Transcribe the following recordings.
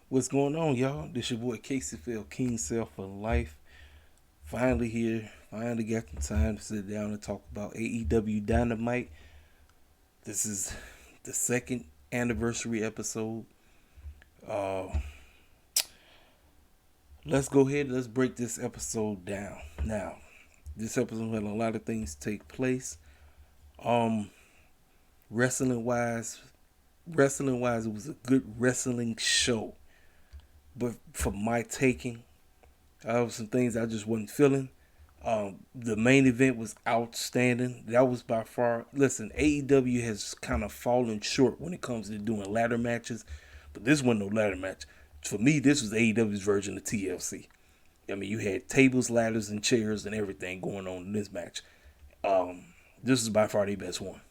What's going on, y'all? This your boy Casey King Self for Life. Finally here. Finally got the time to sit down and talk about AEW Dynamite. This is the second anniversary episode. Uh, let's go ahead and let's break this episode down. Now, this episode had a lot of things take place. Um, wrestling wise, it was a good wrestling show. But for my taking, there was some things I just wasn't feeling. The main event was outstanding. That was by far. Listen, AEW has kind of fallen short when it comes to doing ladder matches, but this wasn't no ladder match. For me, this was AEW's version of TLC. I mean, you had tables, ladders, and chairs and everything going on in this match. Um, this is by far the best one.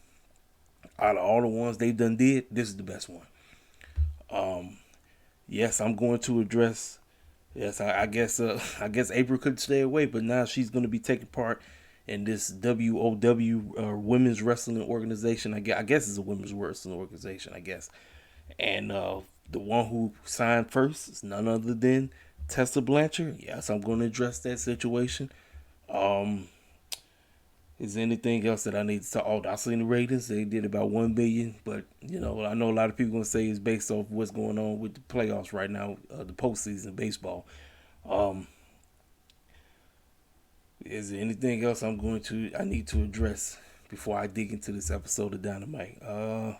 Out of all the ones they've done did, this is the best one. Um, yes, I'm going to address. Yes, I guess April could stay away, but now she's going to be taking part in this WOW Women's Wrestling Organization. I guess it's a women's wrestling organization. I guess, and the one who signed first is none other than Tessa Blanchard. Yes, I'm going to address that situation. Um, is there anything else that I need to talk? Oh, I seen the ratings. They did about 1 billion, but I know a lot of people gonna say it's based off what's going on with the playoffs right now, the postseason baseball. Um, is there anything else I need to address before I dig into this episode of Dynamite? I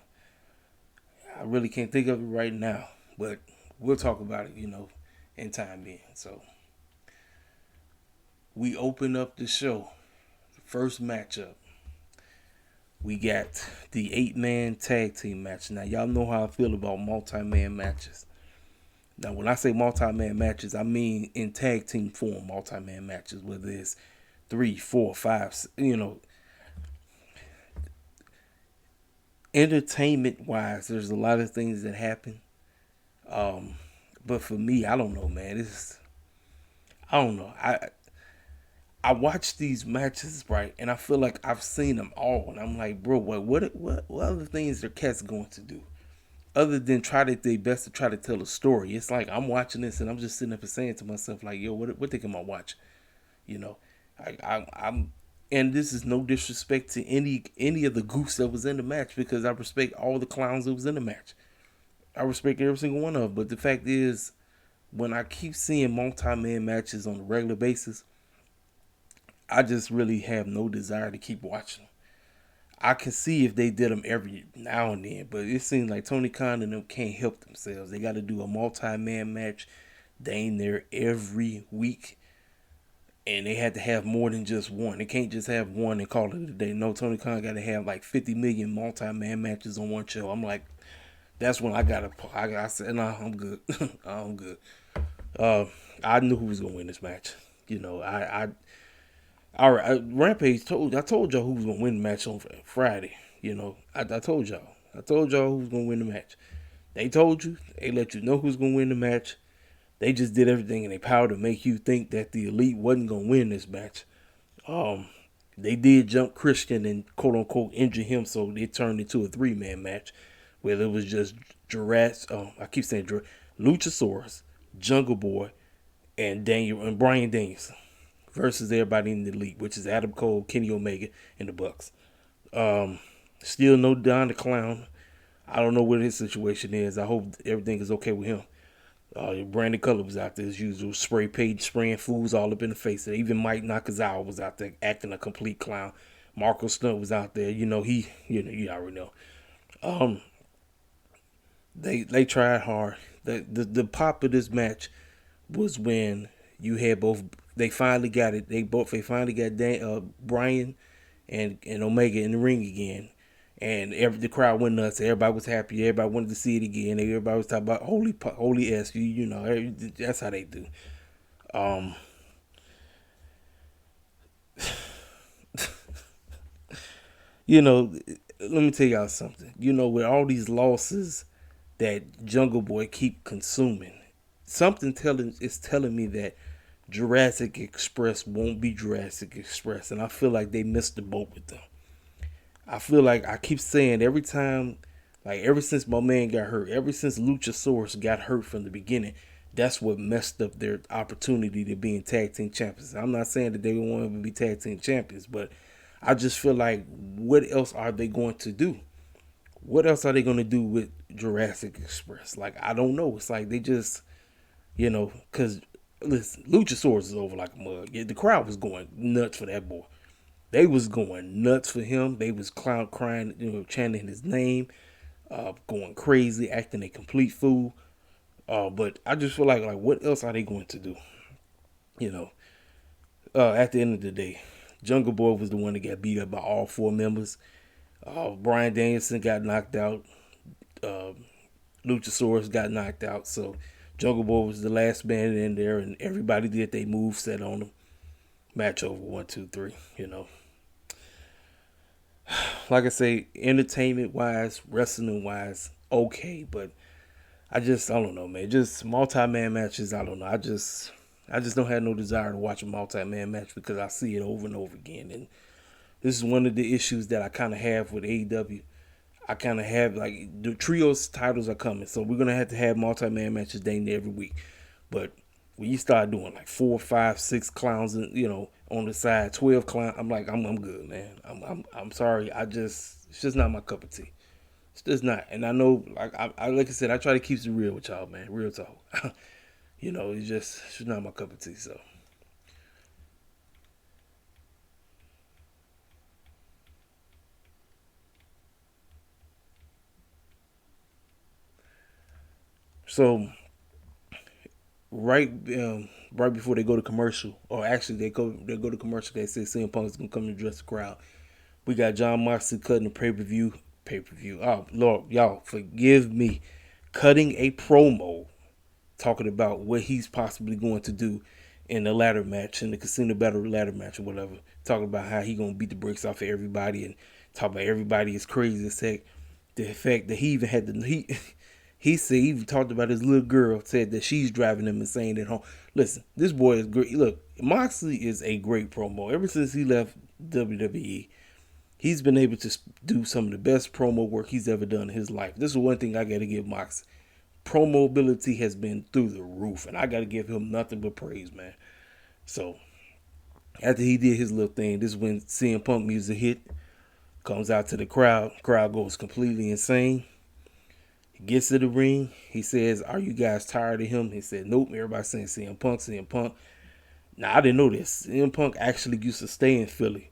really can't think of it right now, but we'll talk about it, in time being. So we open up the show. The first matchup. We got the 8-man tag team match. Now y'all know how I feel about multi-man matches. Now when I say multi-man matches, I mean in tag team form multi-man matches, whether it's 3, 4, 5, entertainment wise, there's a lot of things that happen. Um, but for me, I don't know, man. I don't know. I watch these matches, right, and I feel like I've seen them all, and I'm like, bro, what other things are cats going to do other than try to their best to try to tell a story? It's like I'm watching this and I'm just sitting up and saying to myself, like, yo, what they can I watch? You know, I'm, and this is no disrespect to any of the goofs that was in the match because I respect all the clowns that was in the match. I respect every single one of them, but the fact is, when I keep seeing multi-man matches on a regular basis, I just really have no desire to keep watching them. I can see if they did them every now and then, but it seems like Tony Khan and them can't help themselves. They got to do a multi-man match. They ain't there every week, and they had to have more than just one. They can't just have one and call it a day. No, Tony Khan got to have like 50 million multi-man matches on one show. I'm like, that's when I said, nah, I'm good. I'm good. Uh, I knew who was gonna win this match. All right, I told y'all who was gonna win the match on Friday. I told y'all. I told y'all who was gonna win the match. They told you. They let you know who's gonna win the match. They just did everything in their power to make you think that the elite wasn't gonna win this match. Um, they did jump Christian and quote unquote injure him, so it turned into a 3-man match where it was just Jurassic. I keep saying Luchasaurus, Jungle Boy, and Daniel and Brian Danielson versus everybody in the league, which is Adam Cole, Kenny Omega, and the Bucks. Um, Still no Don the Clown. I don't know what his situation is. I hope everything is okay with him. Brandon Cutler was out there as usual, spraying fools all up in the face. Even Mike Nakazawa was out there acting a complete clown. Marco Stunt was out there. You already know. Um, they tried hard. The pop of this match was when you had both. They finally got it. They finally got Brian and Omega in the ring again, and the crowd went nuts. Everybody was happy. Everybody wanted to see it again. Everybody was talking about holy s. That's how they do. Um, you know, let me tell y'all something. With all these losses that Jungle Boy keep consuming, something telling me that Jurassic Express won't be Jurassic Express, and I feel like they missed the boat with them. I feel like I keep saying every time, Like ever since my man got hurt, ever since Luchasaurus got hurt from the beginning, that's what messed up their opportunity to being tag team champions. I'm not saying that they want to be tag team champions, but I just feel like what else are they going to do? What else are they going to do with Jurassic Express? Like I don't know. It's like they just, because listen, Luchasaurus is over like a mug. Yeah, the crowd was going nuts for that boy. They was going nuts for him. They was crying, chanting his name, going crazy, acting a complete fool. But I just feel like what else are they going to do? You know, at the end of the day, Jungle Boy was the one that got beat up by all four members. Bryan Danielson got knocked out. Uh, Luchasaurus got knocked out. So Jungle Boy was the last man in there, and everybody did they move set on him. Match over 1, 2, 3. Like I say, entertainment wise, wrestling wise, okay, but I don't know, man. Just multi-man matches, I don't know. I just don't have no desire to watch a multi-man match because I see it over and over again. And this is one of the issues that I kind of have with AEW. I kind of have, like, the trios titles are coming, so we're going to have multi-man matches dang near every week. But when you start doing like 4, 5, 6 clowns, on the side, 12 clowns, I'm like, I'm good, man. I'm sorry. It's just not my cup of tea. It's just not. And I know, like I said, I try to keep it real with y'all, man. Real talk. It's just not my cup of tea. So right, right before they go to commercial, or actually they go to commercial. They say CM Punk is gonna come to address the crowd. We got John Moxley cutting the pay per view. Oh Lord, y'all forgive me, cutting a promo talking about what he's possibly going to do in the ladder match, in the Casino Battle ladder match or whatever. Talking about how he gonna beat the brakes off of everybody and talk about everybody is crazy as heck. The fact that he even had he said he even talked about his little girl, said that she's driving him insane at home. Listen, this boy is great. Look, Moxley is a great promo. Ever since he left WWE, he's been able to do some of the best promo work he's ever done in his life. This is one thing I got to give Moxley. Promo ability has been through the roof, and I got to give him nothing but praise, man. So, after he did his little thing, this is when CM Punk music hit, comes out to the crowd. Crowd goes completely insane. He gets to the ring. He says, "Are you guys tired of him?" He said, "Nope." Everybody saying CM Punk, CM Punk. Now, I didn't know this. CM Punk actually used to stay in Philly.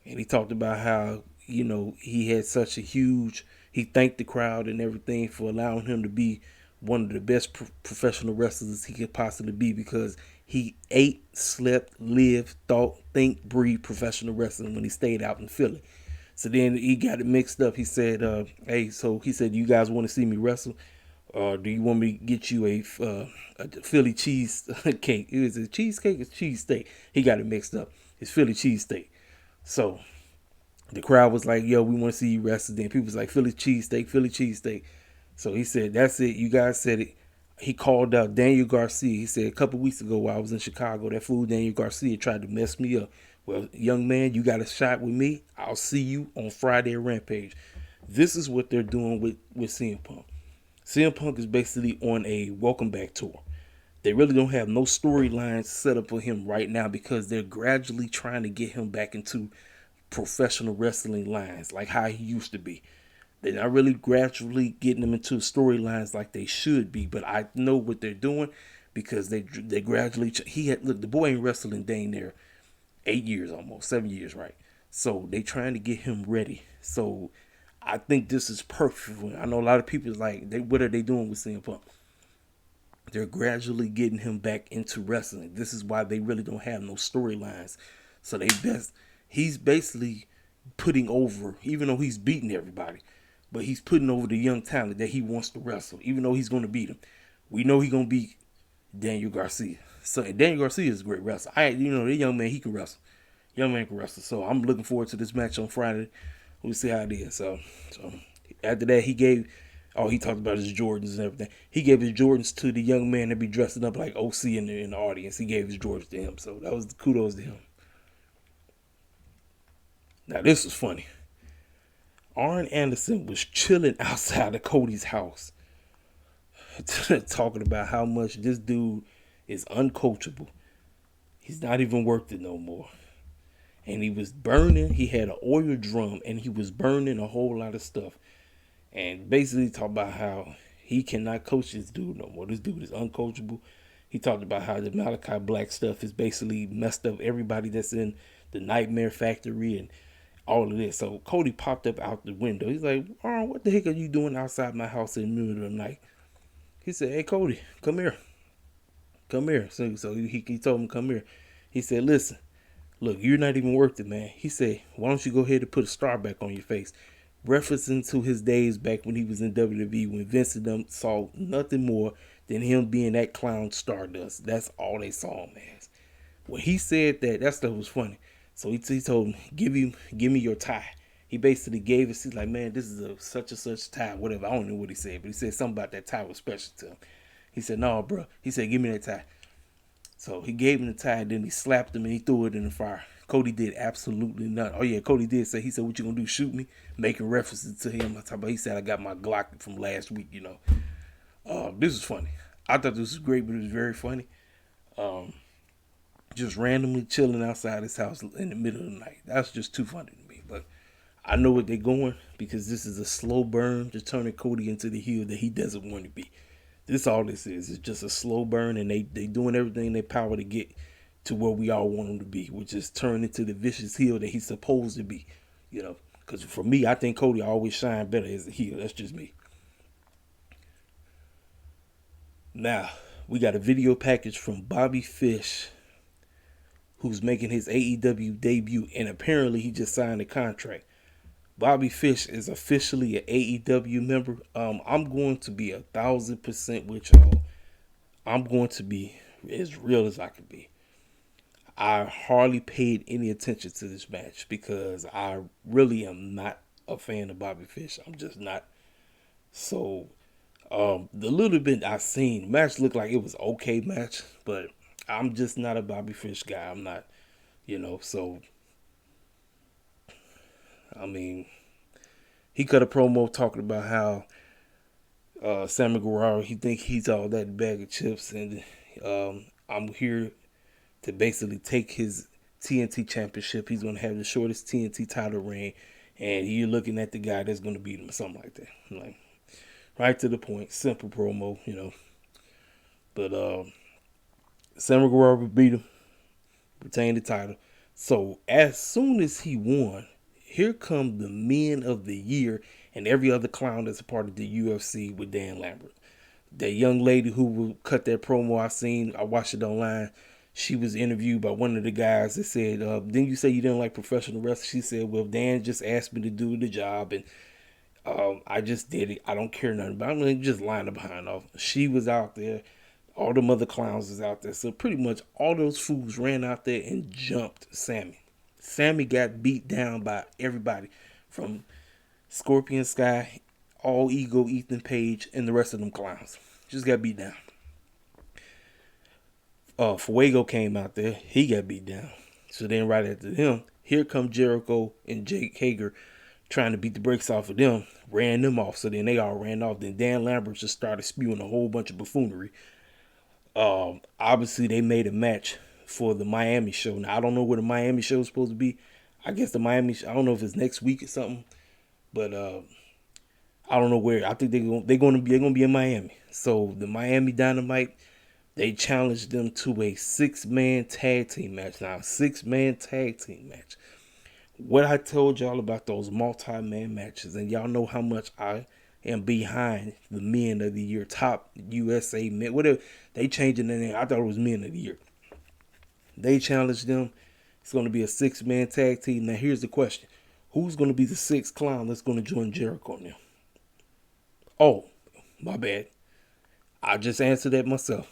And he talked about how, he had such a huge, he thanked the crowd and everything for allowing him to be one of the best professional wrestlers he could possibly be, because he ate, slept, lived, thought, think, breathed professional wrestling when he stayed out in Philly. So then he got it mixed up. He said, he said, "You guys want to see me wrestle? Do you want me to get you a Philly cheese cake?" It was a cheesecake or cheese steak. He got it mixed up. It's Philly cheese steak. So the crowd was like, "Yo, we want to see you wrestle." Then people was like, "Philly cheesesteak, Philly cheesesteak." So he said, "That's it. You guys said it." He called out Daniel Garcia. He said, "A couple weeks ago while I was in Chicago, that fool Daniel Garcia tried to mess me up. Well, young man, you got a shot with me. I'll see you on Friday at Rampage." This is what they're doing with CM Punk. CM Punk is basically on a welcome back tour. They really don't have no storylines set up for him right now because they're gradually trying to get him back into professional wrestling lines like how he used to be. They're not really gradually getting them into storylines like they should be, but I know what they're doing because they gradually. The boy ain't wrestling dang near 8 years, almost 7 years, right? So they trying to get him ready. So I think this is perfect. I know a lot of people is like, what are they doing with CM Punk? They're gradually getting him back into wrestling. This is why they really don't have no storylines. So he's basically putting over, even though he's beating everybody, but he's putting over the young talent that he wants to wrestle, even though he's going to beat him. We know he's going to beat Daniel Garcia. So Daniel Garcia is a great wrestler. The young man, he can wrestle. Young man can wrestle. So I'm looking forward to this match on Friday. We'll see how it is. So after that, he talked about his Jordans and everything. He gave his Jordans to the young man that be dressing up like OC in the audience. He gave his Jordans to him. So that was kudos to him. Now, this is funny. Arn Anderson was chilling outside of Cody's house, talking about how much this dude is uncoachable. He's not even worth it no more. And he was burning. He had an oil drum, and he was burning a whole lot of stuff. And basically talked about how he cannot coach this dude no more. This dude is uncoachable. He talked about how the Malachi Black stuff is basically messed up everybody that's in the Nightmare Factory and all of this. So Cody popped up out the window. He's like, "Oh, what the heck are you doing outside my house in the middle of the night?" He said, "Hey, Cody, come here. Come here." So he told him, "Come here." He said, "Listen, look, you're not even worth it, man." He said, "Why don't you go ahead and put a star back on your face?" Referencing to his days back when he was in WWE, when Vince and them saw nothing more than him being that clown Stardust. That's all they saw him as. When he said that, that stuff was funny. So he told him, give me your tie. He basically gave us, he's like, "Man, this is a such and such tie," whatever. I don't know what he said, but he said something about that tie was special to him. He said, "No, bro." He said, "Give me that tie." So he gave him the tie, and then he slapped him and he threw it in the fire. Cody did absolutely nothing. Oh yeah, Cody did say, he said, "What you gonna do, shoot me?" Making references to him. He said, "I got my Glock from last week, you know." This was funny. I thought this was great, but it was very funny. Just randomly chilling outside his house in the middle of the night. That's just too funny to me. But I know what they're going, because this is a slow burn to turning Cody into the heel that he doesn't want to be. This all this is. It's just a slow burn, and they doing everything in their power to get to where we all want him to be, which is turn into the vicious heel that he's supposed to be. You know, because for me, I think Cody always shine better as a heel. That's just me. Now, we got a video package from Bobby Fish, who's making his AEW debut, and apparently he just signed a contract. Bobby Fish is officially an AEW member. I'm going to be 1,000% with y'all. I'm going to be as real as I can be. I hardly paid any attention to this match because I really am not a fan of Bobby Fish. I'm just not. So, the little bit I seen, match looked like it was okay match, but I'm just not a Bobby Fish guy. I'm not, so, I mean, he cut a promo talking about how Sammy Guevara, he think he's all that bag of chips, and I'm here to basically take his TNT championship. He's going to have the shortest TNT title reign, and you're looking at the guy that's going to beat him or something like that. Like, right to the point, simple promo, But Sammy Guevara beat him, retained the title. So as soon as he won, here come the men of the year and every other clown that's a part of the UFC with Dan Lambert. That young lady who will cut that promo I watched it online. She was interviewed by one of the guys that said, "Didn't you say you didn't like professional wrestling?" She said, "Well, Dan just asked me to do the job, and I just did it. I don't care nothing about it." I'm just lying behind off. She was out there. All the other clowns is out there. So pretty much all those fools ran out there and jumped Sammy. Sammy got beat down by everybody from Scorpion Sky, All Ego, Ethan Page, and the rest of them clowns. Just got beat down. Fuego came out there. He got beat down. So then right after him, here come Jericho and Jake Hager trying to beat the brakes off of them. Ran them off. So then they all ran off. Then Dan Lambert just started spewing a whole bunch of buffoonery. Obviously they made a match for the Miami show. Now I don't know where the Miami show is supposed to be. I guess the Miami I don't know if it's next week or something, but I don't know where. I think they're going to be in Miami. So the Miami Dynamite, they challenged them to a 6-man tag team match. Now, 6-man tag team match. What I told y'all about those multi-man matches, and y'all know how much I am behind the men of the year, top USA men, whatever. They changed the name. I thought it was men of the year. They challenged them. It's going to be a 6-man tag team. Now, here's the question. Who's going to be the 6th clown that's going to join Jericho now? Oh, my bad. I just answered that myself.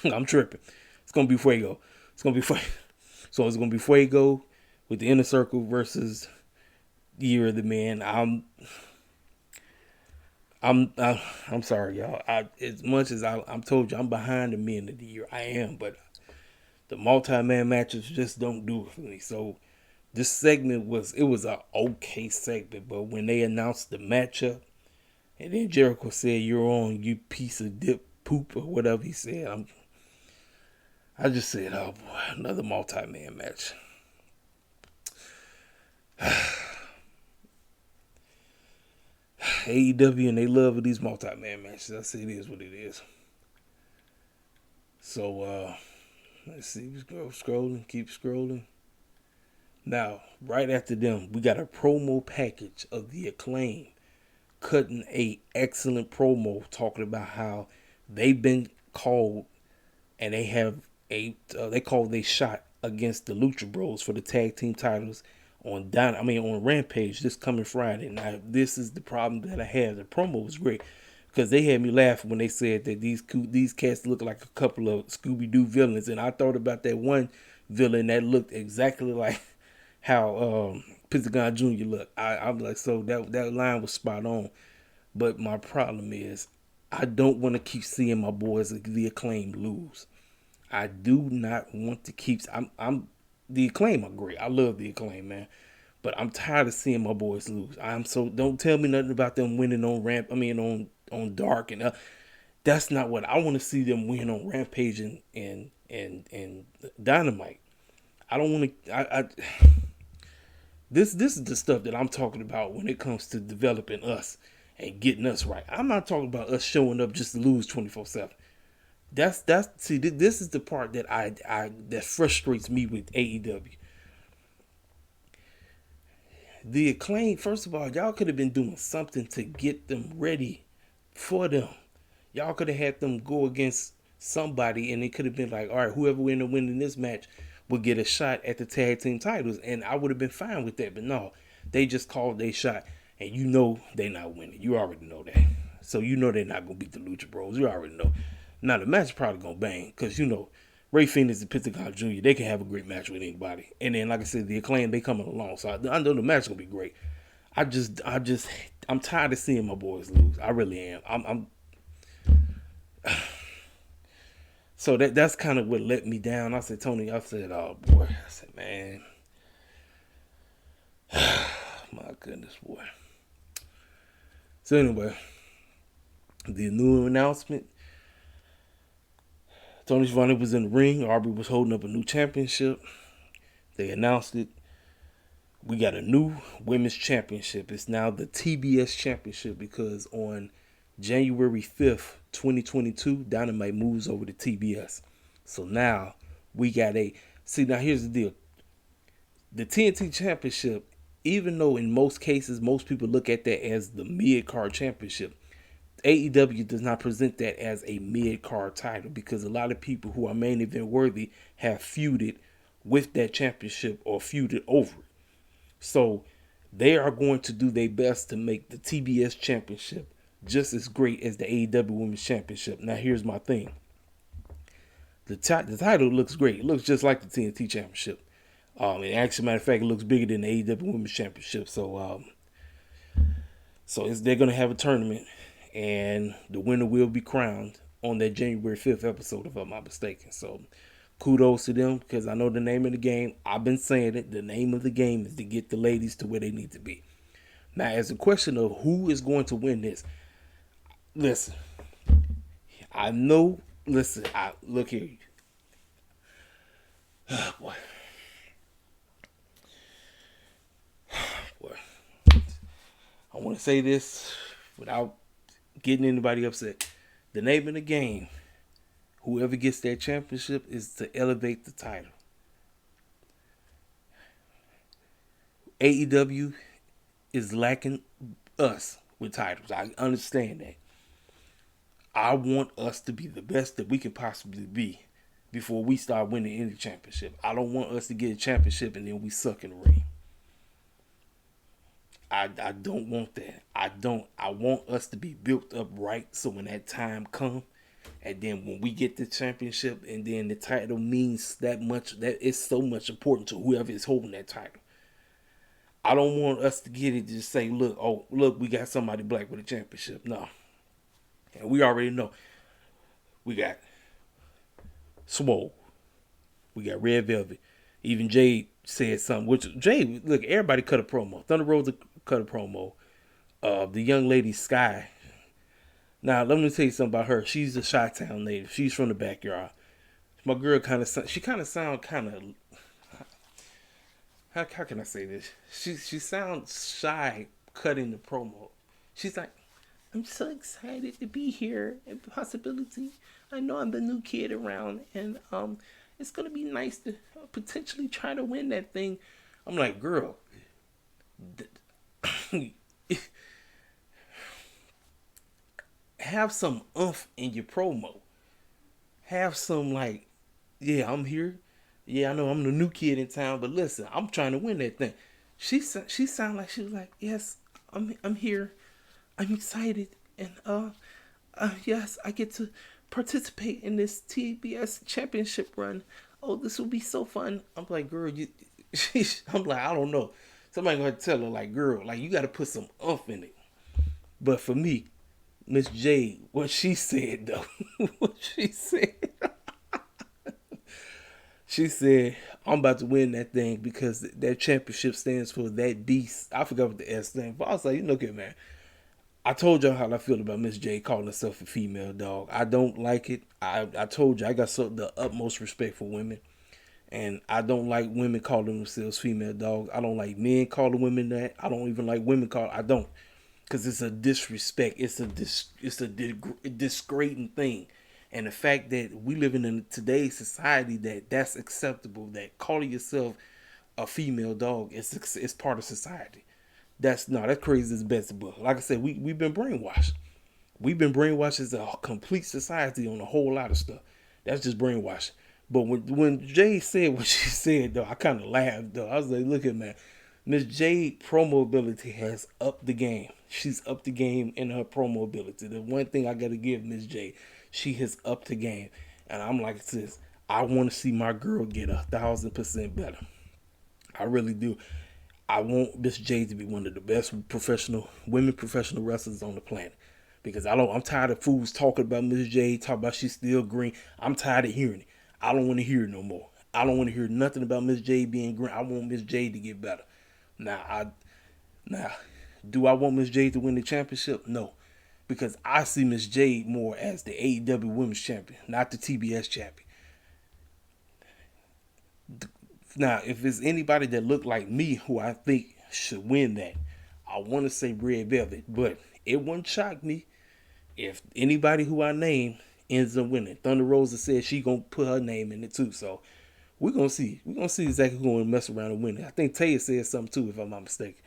I'm tripping. It's going to be Fuego. So it's going to be Fuego with the Inner Circle versus Year of the Man. I'm sorry, y'all. As much as I'm told you, I'm behind the men of the year. I am, but the multi-man matches just don't do it for me. So This segment was a okay segment, but when they announced the matchup, and then Jericho said, "You're on, you piece of dip poop," or whatever he said, I just said, "Oh boy, another multi-man match." AEW and they love these multi-man matches. I say it is what it is. So let's see, let's go scrolling, keep scrolling. Now, right after them, we got a promo package of the Acclaim cutting a excellent promo talking about how they've been called and they have they called a shot against the Lucha Bros for the tag team titles on on Rampage this coming Friday. Now, this is the problem that I have. The promo was great because they had me laughing when they said that these cats look like a couple of Scooby-Doo villains, and I thought about that one villain that looked exactly like how Pentagon Jr. looked. I'm like, so that line was spot on. But my problem is, I don't want to keep seeing my boys, the Acclaim, lose. I do not want to keep. I'm the Acclaim are great. I love the Acclaim, man. But I'm tired of seeing my boys lose. Don't tell me nothing about them winning on on Dark and that's not what I want to see them win on Rampage and Dynamite. I don't want to. This is the stuff that I'm talking about when it comes to developing us and getting us right. I'm not talking about us showing up just to lose 24/7. This is the part that that frustrates me with AEW. The Acclaim, first of all, y'all could have been doing something to get them ready for them. Y'all could have had them go against somebody and it could have been like, all right, whoever ended up winning this match will get a shot at the tag team titles, and I would have been fine with that. But no, they just called their shot, and you know they're not winning. You already know that. So you know they're not going to beat the Lucha Bros. You already know. Now, the match is probably going to bang because, you know, Ray Phoenix and Pentagon Jr., they can have a great match with anybody. And then, like I said, the Acclaim, they coming along. So I know the match is going to be great. I'm tired of seeing my boys lose. I really am. So that's kind of what let me down. I said, Tony, oh, boy. I said, man. My goodness, boy. So anyway, the new announcement. Tony Schiavone was in the ring. Aubrey was holding up a new championship. They announced it. We got a new women's championship. It's now the TBS championship because on January 5th, 2022, Dynamite moves over to TBS. So now we got now here's the deal. The TNT championship, even though in most cases, most people look at that as the mid-card championship, AEW does not present that as a mid-card title because a lot of people who are main event worthy have feuded with that championship or feuded over it. So they are going to do their best to make the TBS championship just as great as the AEW Women's Championship. Now here's my thing. The title looks great. It looks just like the TNT Championship. And actually, matter of fact, it looks bigger than the AEW Women's Championship. So they're going to have a tournament, and the winner will be crowned on that January 5th episode, if I'm not mistaken. So kudos to them because I know the name of the game. I've been saying it. The name of the game is to get the ladies to where they need to be. Now, as a question of who is going to win this, listen, I know, look here. Oh, boy. Boy. I want to say this without getting anybody upset. The name of the game, whoever gets that championship, is to elevate the title. AEW is lacking us with titles. I understand that. I want us to be the best that we can possibly be before we start winning any championship. I don't want us to get a championship and then we suck in the ring. I don't want that. I want us to be built up right so when that time comes, and then when we get the championship and then the title means that much, that it's so much important to whoever is holding that title. I don't want us to get it to just say, look, we got somebody black with a championship. No. And we already know. We got Swole. We got Red Velvet. Even Jade said something. Which Jay, look, everybody cut a promo. Thunder Rosa cut a promo. The young lady Sky. Now let me tell you something about her. She's a Chi-Town native. She's from the backyard. My girl she kind of sound kind of, how can I say this? She sounds shy cutting the promo. She's like, I'm so excited to be here and possibility. I know I'm the new kid around, and it's gonna be nice to potentially try to win that thing. I'm like, girl, have some oomph in your promo. Have some like, yeah, I'm here. Yeah, I know I'm the new kid in town, but listen, I'm trying to win that thing. She sounded like she was like, yes, I'm here. I'm excited, and yes, I get to participate in this TBS championship run. Oh, this will be so fun. I'm like, girl, I'm like, I don't know. Somebody gonna tell her like, girl, like you got to put some umph in it. But for me, Miss J, what she said though, what she said, she said, I'm about to win that thing because that championship stands for that beast. I forgot what the S stands for. I was like, you look at man. I told y'all how I feel about Miss J calling herself a female dog. I don't like it. I told you I got the utmost respect for women. And I don't like women calling themselves female dogs. I don't like men calling women that. I don't even like women call. I don't. Because it's a disrespect. It's a disgrading thing. And the fact that we live in today's society that's acceptable, that calling yourself a female dog is part of society. That's crazy as Beelzebub. Like I said, we've been brainwashed. We've been brainwashed as a complete society on a whole lot of stuff. That's just brainwashing. But when Jay said what she said, though, I kind of laughed, though. I was like, look at man. Miss J promo ability has upped the game. She's upped the game in her promo ability. The one thing I got to give Miss J, she has upped the game. And I'm like, sis, I want to see my girl get 1,000% better. I really do. I want Miss J to be one of the best women professional wrestlers on the planet. Because I'm tired of fools talking about Miss J, talking about she's still green. I'm tired of hearing it. I don't want to hear it no more. I don't want to hear nothing about Miss J being green. I want Miss J to get better. Now, do I want Miss J to win the championship? No. Because I see Miss J more as the AEW Women's Champion, not the TBS Champion. Now, if it's anybody that look like me who I think should win that, I want to say Red Velvet, but it wouldn't shock me if anybody who I name ends up winning. Thunder Rosa said she gonna put her name in it too, so we're gonna see. We're gonna see exactly who's gonna mess around and win it. I think Taya said something too, if I'm not mistaken.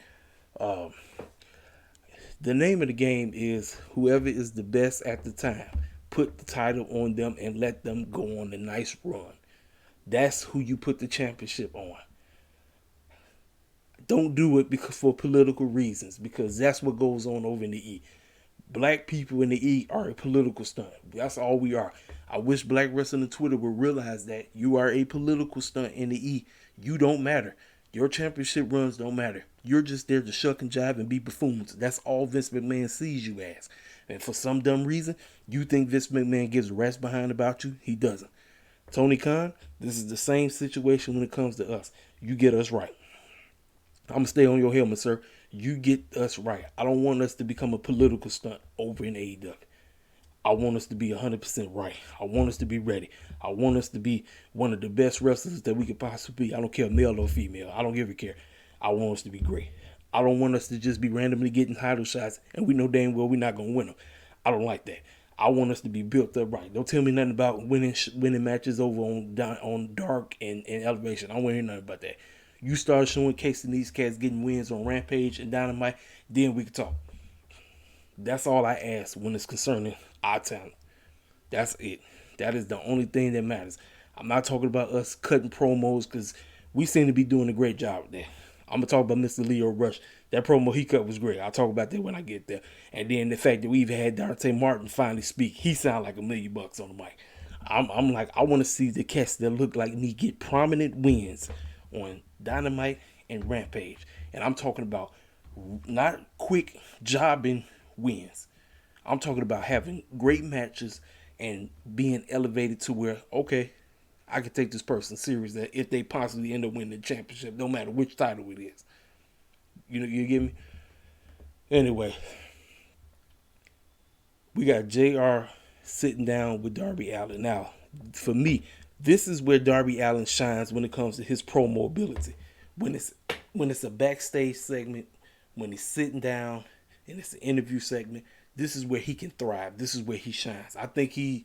The name of the game is whoever is the best at the time. Put the title on them and let them go on a nice run. That's who you put the championship on. Don't do it for political reasons, because that's what goes on over in the E. Black people in the E are a political stunt. That's all we are. I wish Black Wrestling on Twitter would realize that you are a political stunt in the E. You don't matter. Your championship runs don't matter. You're just there to shuck and jive and be buffoons. That's all Vince McMahon sees you as. And for some dumb reason, you think Vince McMahon gives a rat's behind about you. He doesn't. Tony Khan, this is the same situation when it comes to us. You get us right. I'm going to stay on your helmet, sir. You get us right. I don't want us to become a political stunt over in AEW. I want us to be 100% right. I want us to be ready. I want us to be one of the best wrestlers that we could possibly be. I don't care male or female. I don't give a care. I want us to be great. I don't want us to just be randomly getting title shots and we know damn well we're not going to win them. I don't like that. I want us to be built up right. Don't tell me nothing about winning matches over on Dark and Elevation. I don't want to hear nothing about that. You start showing Casey and these cats getting wins on Rampage and Dynamite, then we can talk. That's all I ask when it's concerning our talent. That's it. That is the only thing that matters. I'm not talking about us cutting promos because we seem to be doing a great job there. I'm going to talk about Mr. Leo Rush. That promo he cut was great. I'll talk about that when I get there. And then the fact that we even had Dante Martin finally speak. He sound like $1 million on the mic. I'm like, I want to see the cats that look like me get prominent wins on Dynamite and Rampage. And I'm talking about not quick jobbing wins. I'm talking about having great matches and being elevated to where, okay, I can take this person serious that if they possibly end up winning the championship, no matter which title it is. You get me? Anyway, we got JR sitting down with Darby Allin. Now, for me, this is where Darby Allin shines when it comes to his promo ability. When it's a backstage segment, when he's sitting down and it's an interview segment, this is where he can thrive. This is where he shines. I think he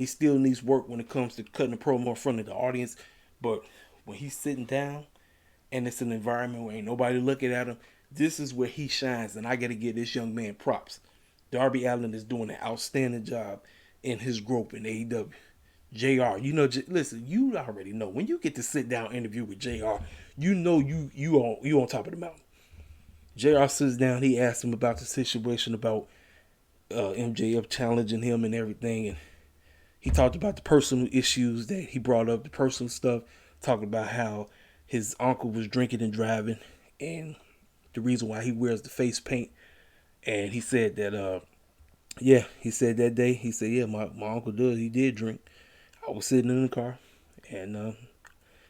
still needs work when it comes to cutting a promo in front of the audience, but when he's sitting down and it's an environment where ain't nobody looking at him, this is where he shines, and I got to give this young man props. Darby Allin is doing an outstanding job in his growth in AEW. JR, listen, you already know when you get to sit down interview with JR, you know you on top of the mountain. JR sits down, he asks him about the situation about MJF challenging him and everything, and he talked about the personal issues that he brought up, the personal stuff, talking about how his uncle was drinking and driving, and the reason why he wears the face paint. And he said that, he said that day, he said, yeah, my uncle he did drink. I was sitting in the car, and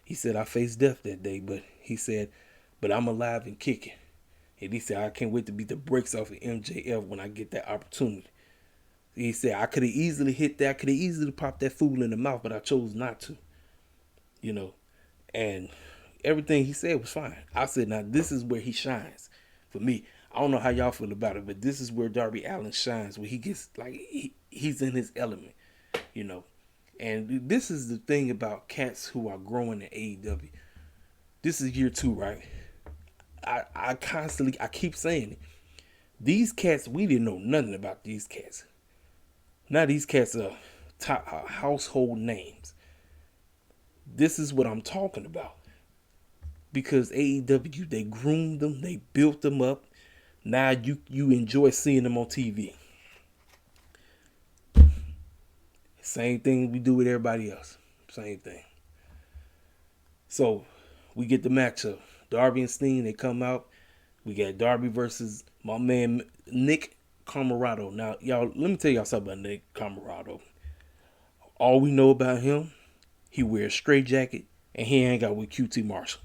he said I faced death that day, but he said, but I'm alive and kicking. And he said, I can't wait to beat the brakes off of MJF when I get that opportunity. He said, I could have easily hit that. I could have easily popped that fool in the mouth, but I chose not to. And everything he said was fine. I said, now this is where he shines for me. I don't know how y'all feel about it, but this is where Darby Allin shines, where he gets, he's in his element, And this is the thing about cats who are growing in AEW. This is year 2, right? I keep saying it. These cats, we didn't know nothing about these cats. Now these cats are top household names. This is what I'm talking about. Because AEW, they groomed them, they built them up. Now you enjoy seeing them on TV. Same thing we do with everybody else. Same thing. So we get the matchup. Darby and Sting, they come out. We got Darby versus my man Nick Camarado. Now, y'all, let me tell y'all something about Nick Camarado. All we know about him, he wears a straight jacket and he hang out with QT Marshall.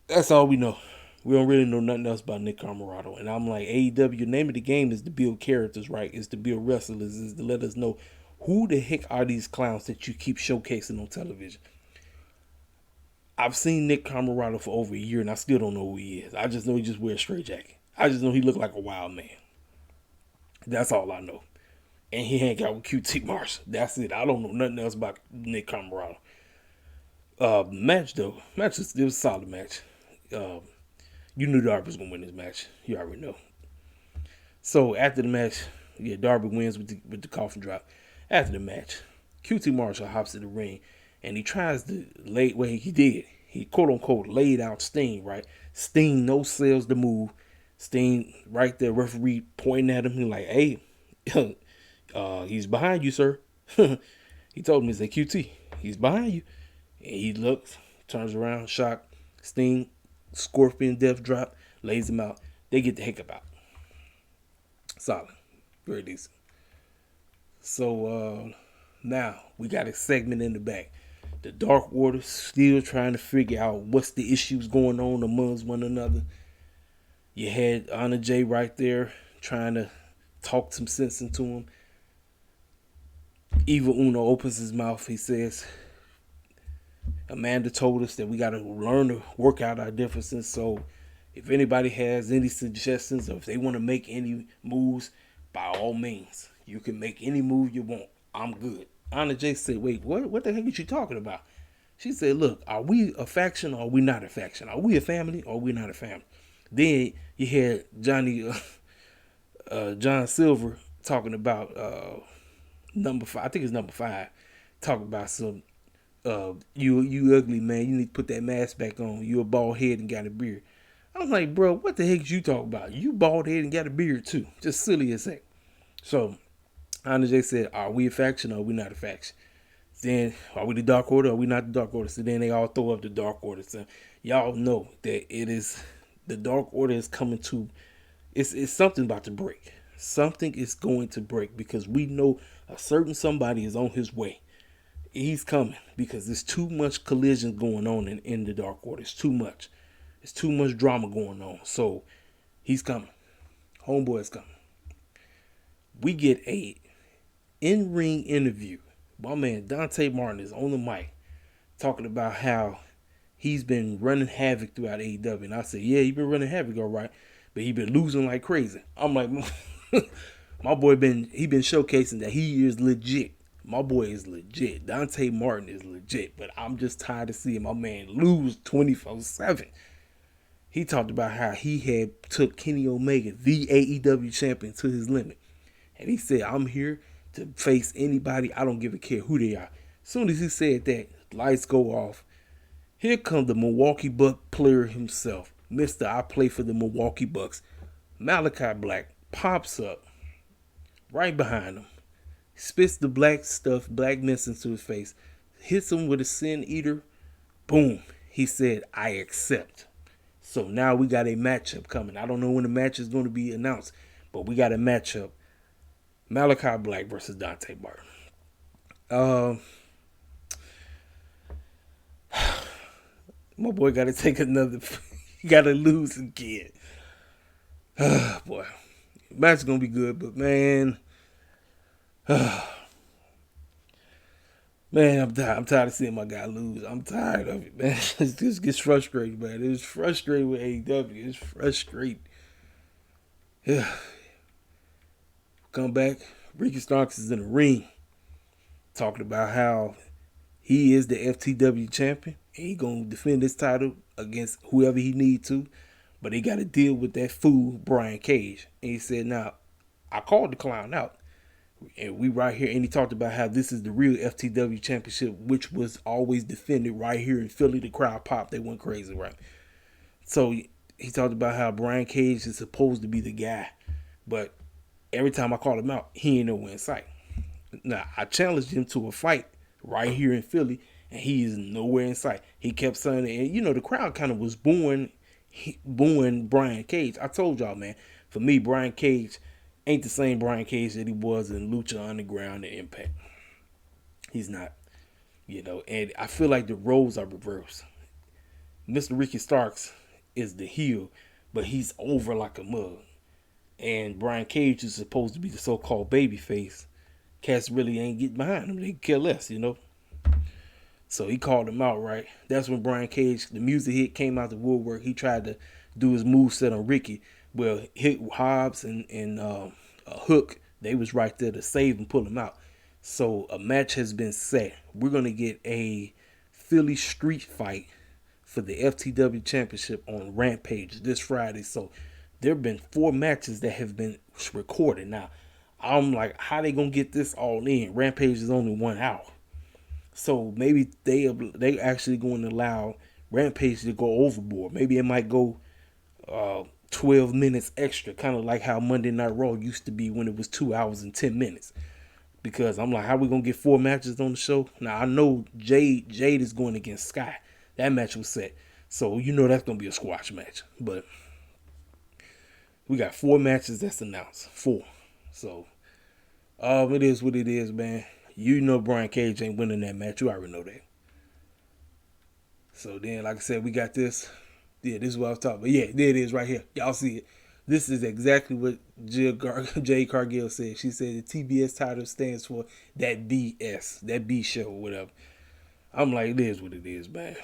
That's all we know. We don't really know nothing else about Nick Camarado. And I'm like, AEW, name of the game is to build characters, right? Is to build wrestlers, is to let us know who the heck are these clowns that you keep showcasing on television. I've seen Nick Camarado for over a year and I still don't know who he is. I just know he just wears a straight jacket. I just know he looked like a wild man. That's all I know. And he hang out with QT Marshall. That's it. I don't know nothing else about Nick Camarado. Match though. It was a solid match. You knew Darby was gonna win this match. You already know. So after the match, Darby wins with the coffin drop. After the match, QT Marshall hops in the ring and he tries to he quote unquote laid out Sting, right? Sting no sells the move. Sting right there, referee pointing at him. He like, hey, he's behind you, sir. He told me, he said, QT, he's behind you. And he looks, turns around, shocked. Sting, scorpion death drop, lays him out. They get the heck about. Solid. Very decent. So now we got a segment in the back. The Dark Order still trying to figure out what's the issues going on amongst one another. You had Anna Jay right there trying to talk some sense into him. Evil Uno opens his mouth. He says, Amanda told us that we got to learn to work out our differences. So if anybody has any suggestions or if they want to make any moves, by all means, you can make any move you want. I'm good. Anna Jay said, wait, what the heck are you talking about? She said, look, are we a faction or are we not a faction? Are we a family or are we not a family? Then you had John Silver talking about number 5. I think it's number 5. Talking about some, you ugly man. You need to put that mask back on. You a bald head and got a beard. I'm like, bro, what the heck you talking about? You bald head and got a beard too. Just silly as heck. So Anna Jay said, are we a faction or are we not a faction? Then, are we the Dark Order or are we not the Dark Order? So then they all throw up the Dark Order. So y'all know that it is, the Dark Order is coming to, it's something about to break. Something is going to break because we know a certain somebody is on his way. He's coming because there's too much collision going on in the Dark Order. It's too much. It's too much drama going on. So he's coming. Homeboy is coming. We get a in-ring interview. My man Dante Martin is on the mic talking about how he's been running havoc throughout AEW. And I said, yeah, he's been running havoc, all right. But he been losing like crazy. I'm like, my boy been showcasing that he is legit. My boy is legit. Dante Martin is legit. But I'm just tired of seeing my man lose 24/7. He talked about how he had took Kenny Omega, the AEW champion, to his limit. And he said, I'm here to face anybody. I don't give a care who they are. As soon as he said that, lights go off. Here comes the Milwaukee Buck player himself. Mr. I play for the Milwaukee Bucks. Malachi Black pops up right behind him. Spits the black stuff, blackness into his face. Hits him with a sin eater. Boom. He said, I accept. So now we got a matchup coming. I don't know when the match is going to be announced, but we got a matchup. Malachi Black versus Dante Bart. My boy got to take another. He got to lose again. Boy, match is gonna be good, but man, man, I'm tired of seeing my guy lose. I'm tired of it, man. It just gets frustrating, man. It's frustrating with AEW. It's frustrating. Yeah. Come back. Ricky Starks is in the ring, talking about how he is the FTW champion and he gonna defend his title against whoever he need to, but he got to deal with that fool Brian Cage. And he said, "Now, I called the clown out, and we right here." And he talked about how this is the real FTW championship, which was always defended right here in Philly. The crowd popped; they went crazy, right? So he talked about how Brian Cage is supposed to be the guy, but every time I called him out, he ain't nowhere in sight. Now, I challenged him to a fight right here in Philly, and he is nowhere in sight. He kept saying it, and the crowd kind of was booing Brian Cage. I told y'all, man, for me, Brian Cage ain't the same Brian Cage that he was in Lucha Underground and Impact. He's not, and I feel like the roles are reversed. Mr. Ricky Starks is the heel, but he's over like a mug. And Brian Cage is supposed to be the so-called babyface. Cats really ain't getting behind him. They care less, So he called him out, right? That's when Brian Cage, the music hit, came out the woodwork. He tried to do his moveset on Ricky. Well, Hobbs and Hook, they was right there to save and pull him out. So a match has been set. We're going to get a Philly street fight for the FTW Championship on Rampage this Friday. So there have been 4 matches that have been recorded. Now, I'm like, how they going to get this all in? Rampage is only 1 hour. So maybe they actually going to allow Rampage to go overboard. Maybe it might go 12 minutes extra, kind of like how Monday Night Raw used to be when it was 2 hours and 10 minutes. Because I'm like, how we going to get 4 matches on the show? Now, I know Jade is going against Sky. That match was set. So, that's going to be a squash match. But we got 4 matches that's announced. 4. So, it is what it is, man. Brian Cage ain't winning that match. You already know that. So then, like I said, we got this. Yeah, this is what I was talking about. Yeah, there it is right here. Y'all see it. This is exactly what Jade Cargill said. She said the TBS title stands for that BS, that B show or whatever. I'm like, it is what it is, man.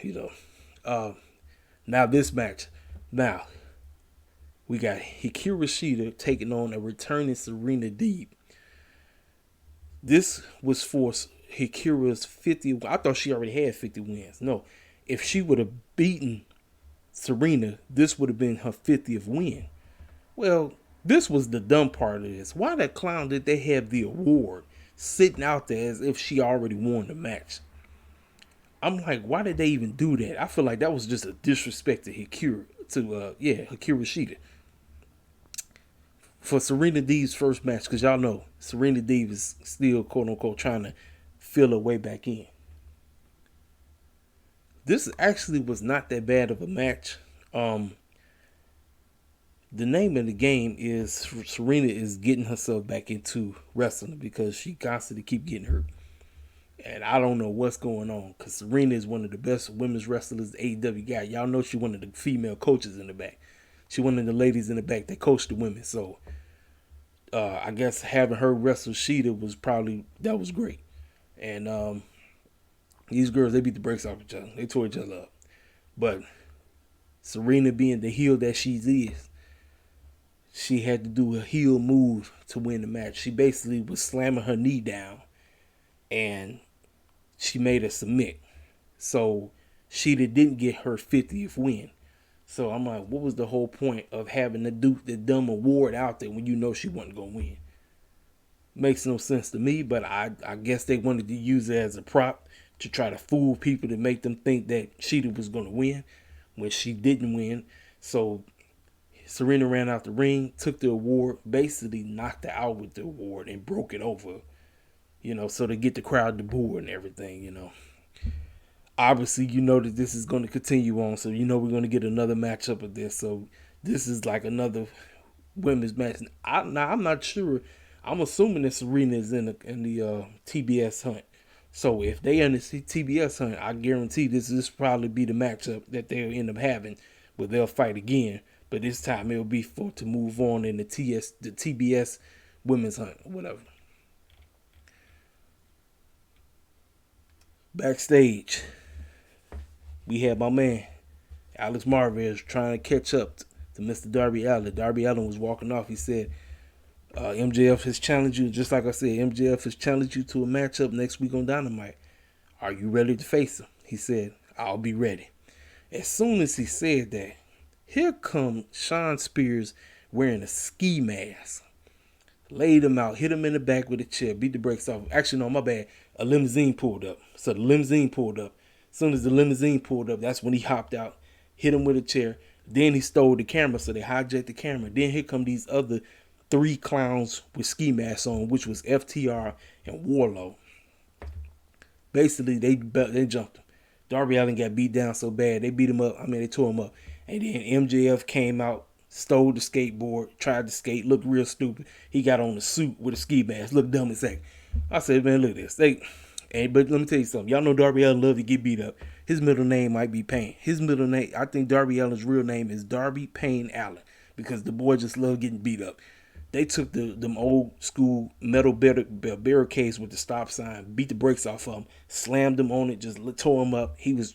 Now this match. Now, we got Hikaru Shida taking on a returning Serena Deeb. This was for Hikaru's 50. I thought she already had 50 wins. No, if she would have beaten Serena, this would have been her 50th win. Well, this was the dumb part of this. Why the clown did they have the award sitting out there as if she already won the match? I'm like, why did they even do that? I feel like that was just a disrespect to Hikaru Shida. For Serena Deeb's first match, because y'all know Serena Deeb is still quote unquote trying to feel her way back in. This actually was not that bad of a match. The name of the game is Serena is getting herself back into wrestling because she constantly keep getting hurt. And I don't know what's going on because Serena is one of the best women's wrestlers AEW got. Y'all know she one of the female coaches in the back. She one of the ladies in the back that coach the women. So I guess having her wrestle Sheeta that was great. And these girls, they beat the brakes off each other. They tore each other up. But Serena being the heel that she is, she had to do a heel move to win the match. She basically was slamming her knee down and she made her submit. So Sheeta didn't get her 50th win. So I'm like, what was the whole point of having the dumb award out there when you know she wasn't going to win? Makes no sense to me, but I guess they wanted to use it as a prop to try to fool people to make them think that Sheeta was going to win when she didn't win. So Serena ran out the ring, took the award, basically knocked her out with the award and broke it over, so to get the crowd to boo and everything. Obviously, you know that this is going to continue on, so we're going to get another matchup of this. So this is like another women's match. I'm not sure. I'm assuming that Serena is in the TBS hunt. So if they in the TBS hunt, I guarantee this probably be the matchup that they'll end up having, but they'll fight again. But this time it'll be to move on in the TBS women's hunt, whatever. Backstage, we had my man Alex Marvez trying to catch up to Mr. Darby Allin. Darby Allin was walking off. He said, MJF has challenged you, just like I said, MJF has challenged you to a matchup next week on Dynamite. Are you ready to face him? He said, I'll be ready. As soon as he said that, here comes Shawn Spears wearing a ski mask. Laid him out, hit him in the back with a chair, beat the brakes off. Actually, no, my bad. A limousine pulled up. So the limousine pulled up. As soon as the limousine pulled up, that's when he hopped out, hit him with a chair. Then he stole the camera, so they hijacked the camera. Then here come these other 3 clowns with ski masks on, which was FTR and Warlow. Basically, they jumped him. Darby Allin got beat down so bad, they beat him up. They tore him up. And then MJF came out, stole the skateboard, tried to skate, looked real stupid. He got on a suit with a ski mask, looked dumb as heck. I said, man, look at this. But let me tell you something. Y'all know Darby Allin love to get beat up. His middle name might be Payne. His middle name, I think Darby Allin's real name is Darby Payne Allin, because the boy just loved getting beat up. They took them old school metal barricades with the stop sign, beat the brakes off of him, slammed him on it, just tore him up. He was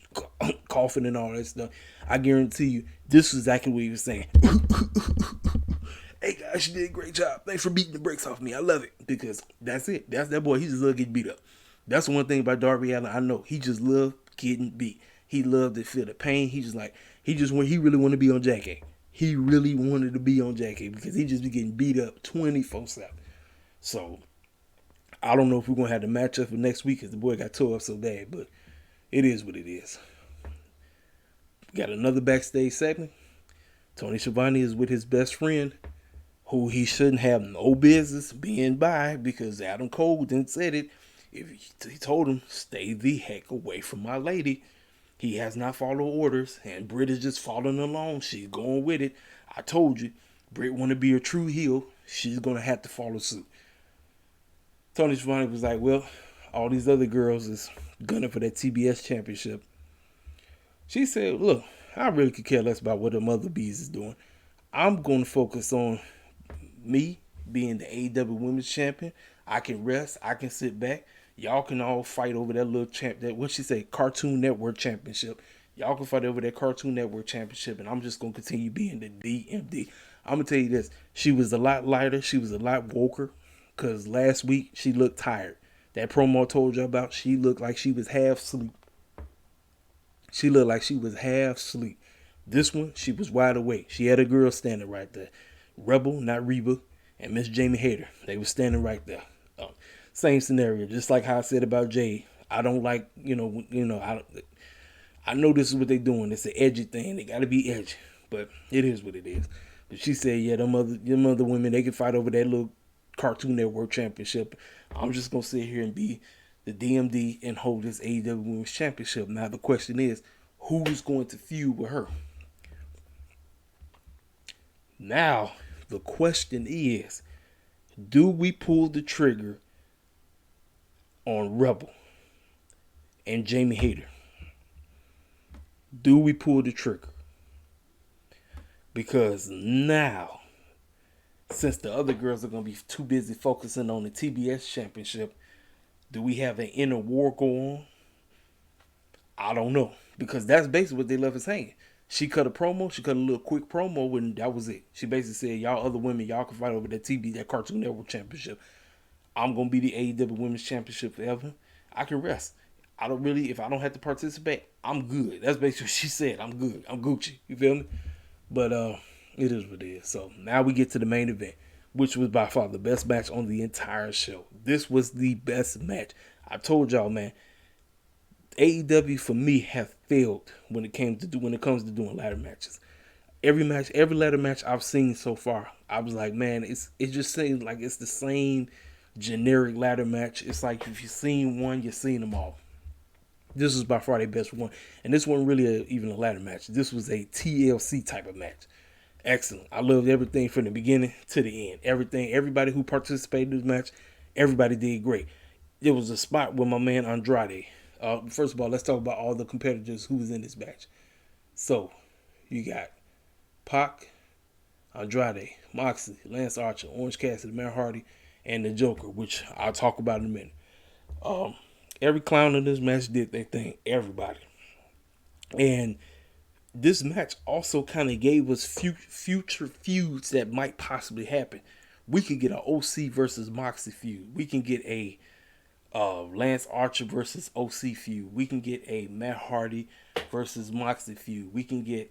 coughing and all that stuff. I guarantee you, this was exactly what he was saying. Hey guys, you did a great job. Thanks for beating the brakes off me. I love it. Because that's it. That's that boy. He just loved getting beat up. That's one thing about Darby Allin. I know. He just loved getting beat. He loved to feel the pain. He really wanted to be on Jackie. He really wanted to be on Jackie because he just be getting beat up 24/7. So I don't know if we're gonna have the matchup for next week because the boy got tore up so bad, but it is what it is. We got another backstage segment. Tony Schiavone is with his best friend, who he shouldn't have no business being by because Adam Cole then said it. He told him, stay the heck away from my lady. He has not followed orders, and Britt is just following along. She's going with it. I told you, Britt want to be a true heel. She's going to have to follow suit. Tony Schiavone was like, well, all these other girls is gunning for that TBS championship. She said, look, I really could care less about what the other bees is doing. I'm going to focus on me being the AEW Women's Champion. I can rest. I can sit back. Y'all can all fight over that little Cartoon Network Championship. Y'all can fight over that Cartoon Network Championship, and I'm just going to continue being the DMD. I'm going to tell you this. She was a lot lighter. She was a lot woker, because last week she looked tired. That promo I told you about, she looked like she was half asleep. This one, she was wide awake. She had a girl standing right there. Rebel, not Reba, and Miss Jamie Hayter. They were standing right there. Same scenario, just like how I said about Jay. I don't like, I know this is what they're doing. It's an edgy thing. They got to be edgy, but it is what it is. But she said, yeah, them other women, they can fight over that little Cartoon Network championship. I'm just going to sit here and be the DMD and hold this AEW Women's Championship. Now, the question is, who's going to feud with her? Now, the question is, do we pull the trigger on Rebel? and Jamie Hayter. Do we pull the trigger? Because now, since the other girls are going to be too busy focusing on the TBS championship, do we have an inner war go on? I don't know. Because that's basically what they left us hanging. She cut a promo. She cut a little quick promo, and that was it. She basically said, y'all other women, y'all can fight over that Cartoon Network championship. I'm going to be the AEW Women's Championship forever. I can rest. I don't really, if I don't have to participate, I'm good. That's basically what she said. I'm good. I'm Gucci. You feel me? But it is what it is. So now we get to the main event, which was by far the best match on the entire show. This was the best match. I told y'all, man, AEW for me have failed when it comes to doing ladder matches. Every ladder match I've seen so far, I was like, man, it just seems like it's the same generic ladder match. It's like if you've seen one, you've seen them all. This was by far their best one. And this wasn't really even a ladder match. This was a TLC type of match. Excellent. I loved everything from the beginning to the end. Everybody who participated in this match, everybody did great. There was a spot with my man Andrade. First of all, let's talk about all the competitors who was in this match. So, you got Pac, Andrade, Moxley, Lance Archer, Orange Cassidy, Matt Hardy, and the Joker, which I'll talk about in a minute. Every clown in this match did their thing. Everybody. And this match also kind of gave us future feuds that might possibly happen. We could get an OC versus Moxley feud. We can get a Lance Archer versus OC feud. We can get a Matt Hardy versus Moxley feud. We can get,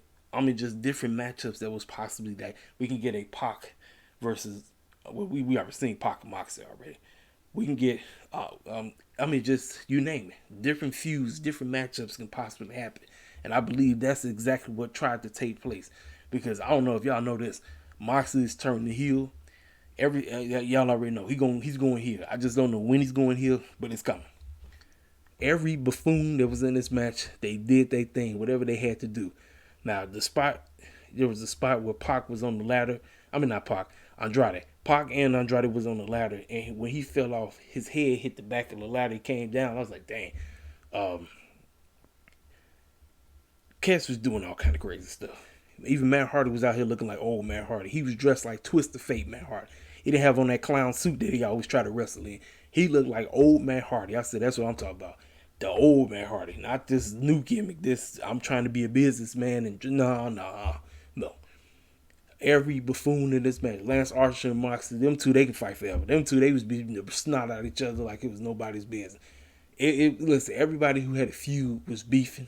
just different matchups that was possibly that. We can get a Pac versus, we already seen Pac and Moxley already. We can get, just you name it. Different feuds, different matchups can possibly happen. And I believe that's exactly what tried to take place. Because I don't know if y'all know this. Moxley's turned the heel. Y'all already know. He's going heel. I just don't know when he's going heel, but it's coming. Every buffoon that was in this match, they did their thing, whatever they had to do. Now, there was a spot where Pac was on the ladder. Not Pac, Andrade. Pac and Andrade was on the ladder, and when he fell off, his head hit the back of the ladder. He came down. I was like, dang. Cass was doing all kind of crazy stuff. Even Matt Hardy was out here looking like old Matt Hardy. He was dressed like Twist of Fate Matt Hardy. He didn't have on that clown suit that he always try to wrestle in. He looked like old Matt Hardy. I said, that's what I'm talking about. The old Matt Hardy, not this new gimmick. I'm trying to be a businessman and no. Every buffoon in this match, Lance Archer and Moxley, them two, they can fight forever. Them two, they was beating the snot out of each other like it was nobody's business. Listen, everybody who had a feud was beefing.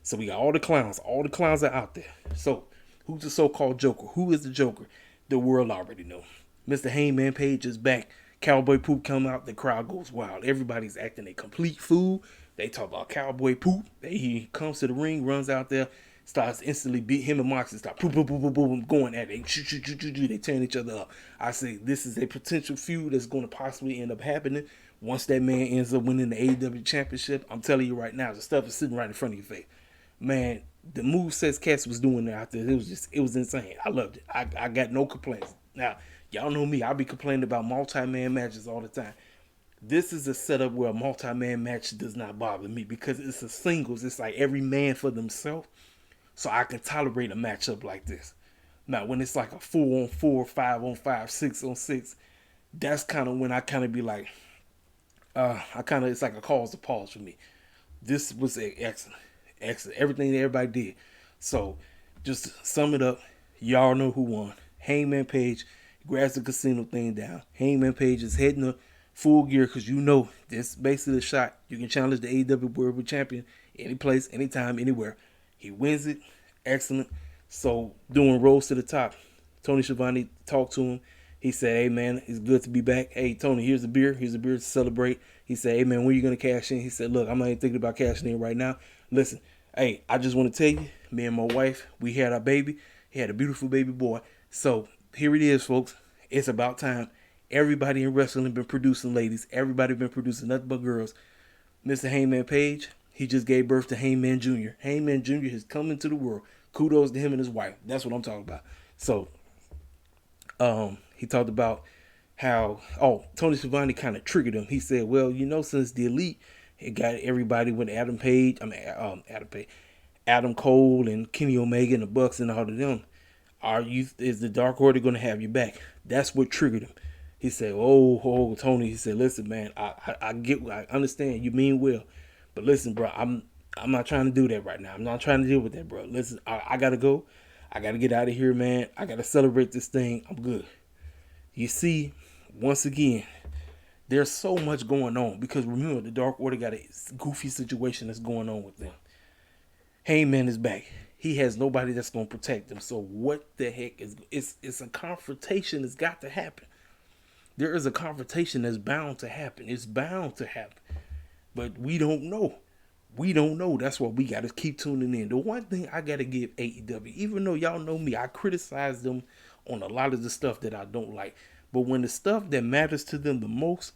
So we got all the clowns. All the clowns are out there. So, who's the so-called Joker? Who is the Joker? The world already know. Mr. Hangman Page is back. Cowboy Poop come out. The crowd goes wild. Everybody's acting a complete fool. They talk about Cowboy Poop. He comes to the ring, runs out there, starts instantly beat him and Moxley. Start boom, going at it. They tearing each other up. I say this is a potential feud that's going to possibly end up happening once that man ends up winning the AEW Championship. I'm telling you right now, the stuff is sitting right in front of your face. Man, the movesets Cass was doing there out there, it was insane. I loved it. I got no complaints. Now, y'all know me. I'll be complaining about multi-man matches all the time. This is a setup where a multi-man match does not bother me because it's a singles. It's like every man for themselves. So I can tolerate a matchup like this. Now, when it's like a 4-on-4, 5-on-5, 6-on-6, that's kind of when I kind of be like, it's like a cause to pause for me. This was excellent. Everything that everybody did. So, just to sum it up, y'all know who won. Hangman Page grabs the casino thing down. Hangman Page is heading to full gear because you know this basically the shot. You can challenge the AEW World Champion any place, anytime, anywhere. He wins it. Excellent. So, doing Rose to the Top. Tony Schiavone talked to him. He said, hey, man, it's good to be back. Hey, Tony, here's a beer. Here's a beer to celebrate. He said, hey, man, when are you going to cash in? He said, look, I'm not even thinking about cashing in right now. Listen, hey, I just want to tell you, me and my wife, we had our baby. He had a beautiful baby boy. So, here it is, folks. It's about time. Everybody in wrestling been producing ladies. Everybody been producing nothing but girls. Mr. Hangman Page, he just gave birth to Hangman Jr. Hangman Jr. has come into the world. Kudos to him and his wife. That's what I'm talking about. So, he talked about how, Tony Schiavone kind of triggered him. He said, well, since the Elite It got everybody with Adam Page. Adam Cole and Kenny Omega and the Bucks and all of them. Is the Dark Order going to have your back? That's what triggered him. He said, "Oh, Tony." He said, "Listen, man, I understand. You mean well, but listen, bro, I'm not trying to do that right now. I'm not trying to deal with that, bro. Listen, I gotta go. I gotta get out of here, man. I gotta celebrate this thing. I'm good." You see, once again, there's so much going on because remember, the Dark Order got a goofy situation that's going on with them. Heyman is back. He has nobody that's going to protect him. So what the heck is it's a confrontation that's got to happen. There is a confrontation that's bound to happen. It's bound to happen. But we don't know. We don't know. That's why we got to keep tuning in. The one thing I got to give AEW, even though y'all know me, I criticize them on a lot of the stuff that I don't like. But when the stuff that matters to them the most,